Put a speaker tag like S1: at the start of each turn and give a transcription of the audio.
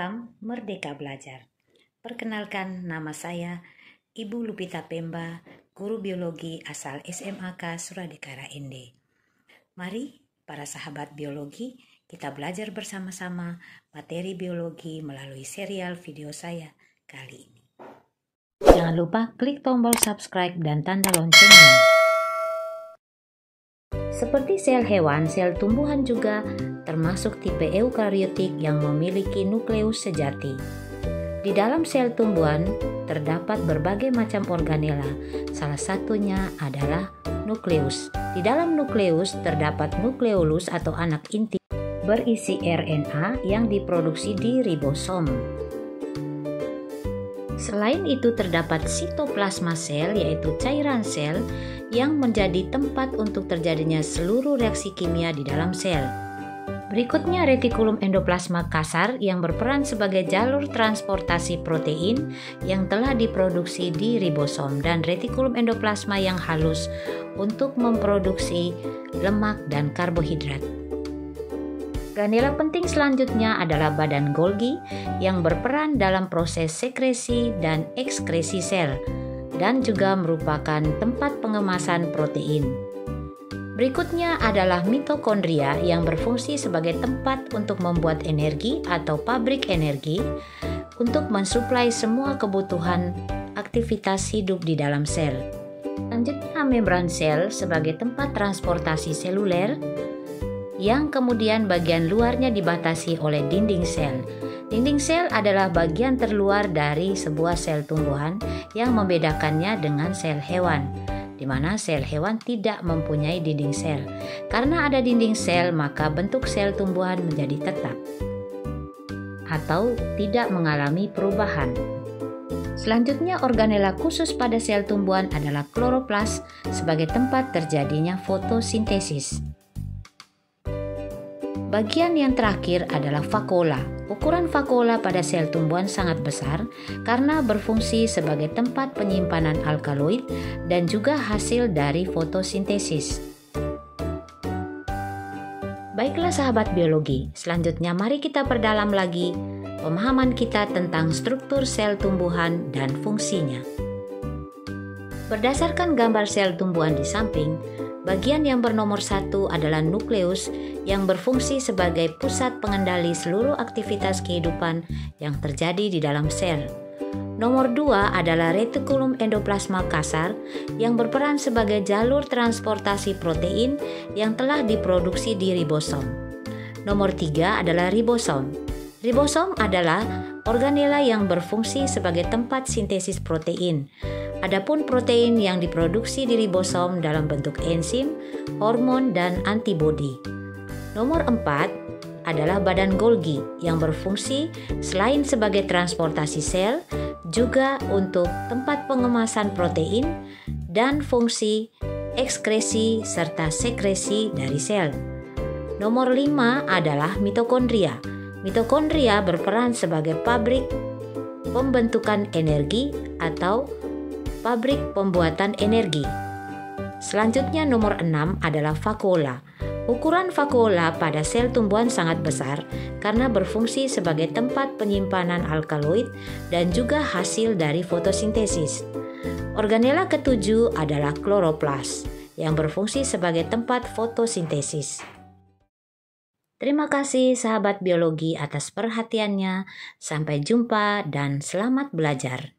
S1: Salam Merdeka Belajar. Perkenalkan, nama saya Ibu Lupita Pemba, guru biologi asal SMAK Suradikara ND. Mari para sahabat biologi, kita belajar bersama-sama materi biologi melalui serial video saya kali ini. Jangan lupa klik tombol subscribe dan tanda loncengnya. Seperti sel hewan, sel tumbuhan juga termasuk tipe eukariotik yang memiliki nukleus sejati. Di dalam sel tumbuhan terdapat berbagai macam organela, salah satunya adalah nukleus. Di dalam nukleus terdapat nukleolus atau anak inti berisi RNA yang diproduksi di ribosom. Selain itu terdapat sitoplasma sel, yaitu cairan sel yang menjadi tempat untuk terjadinya seluruh reaksi kimia di dalam sel. Berikutnya retikulum endoplasma kasar yang berperan sebagai jalur transportasi protein yang telah diproduksi di ribosom, dan retikulum endoplasma yang halus untuk memproduksi lemak dan karbohidrat. Organela penting selanjutnya adalah badan Golgi yang berperan dalam proses sekresi dan ekskresi sel dan juga merupakan tempat pengemasan protein. Berikutnya adalah mitokondria yang berfungsi sebagai tempat untuk membuat energi atau pabrik energi untuk mensuplai semua kebutuhan aktivitas hidup di dalam sel. Selanjutnya membran sel sebagai tempat transportasi seluler yang kemudian bagian luarnya dibatasi oleh dinding sel. Dinding sel adalah bagian terluar dari sebuah sel tumbuhan yang membedakannya dengan sel hewan, di mana sel hewan tidak mempunyai dinding sel. Karena ada dinding sel, maka bentuk sel tumbuhan menjadi tetap atau tidak mengalami perubahan. Selanjutnya, organela khusus pada sel tumbuhan adalah kloroplas sebagai tempat terjadinya fotosintesis. Bagian yang terakhir adalah vakuola. Ukuran vakuola pada sel tumbuhan sangat besar karena berfungsi sebagai tempat penyimpanan alkaloid dan juga hasil dari fotosintesis. Baiklah sahabat biologi, selanjutnya mari kita perdalam lagi pemahaman kita tentang struktur sel tumbuhan dan fungsinya. Berdasarkan gambar sel tumbuhan di samping, bagian yang bernomor 1 adalah nukleus yang berfungsi sebagai pusat pengendali seluruh aktivitas kehidupan yang terjadi di dalam sel. Nomor 2 adalah retikulum endoplasma kasar yang berperan sebagai jalur transportasi protein yang telah diproduksi di ribosom. Nomor 3 adalah ribosom. Ribosom adalah organela yang berfungsi sebagai tempat sintesis protein. Adapun protein yang diproduksi di ribosom dalam bentuk enzim, hormon, dan antibodi. Nomor 4 adalah badan Golgi yang berfungsi selain sebagai transportasi sel, juga untuk tempat pengemasan protein dan fungsi ekskresi serta sekresi dari sel. Nomor 5 adalah mitokondria. Mitokondria berperan sebagai pabrik pembentukan energi atau pabrik pembuatan energi. Selanjutnya nomor 6 adalah vakuola. Ukuran vakuola pada sel tumbuhan sangat besar karena berfungsi sebagai tempat penyimpanan alkaloid dan juga hasil dari fotosintesis. Organela ketujuh adalah kloroplas yang berfungsi sebagai tempat fotosintesis. Terima kasih sahabat biologi atas perhatiannya. Sampai jumpa dan selamat belajar.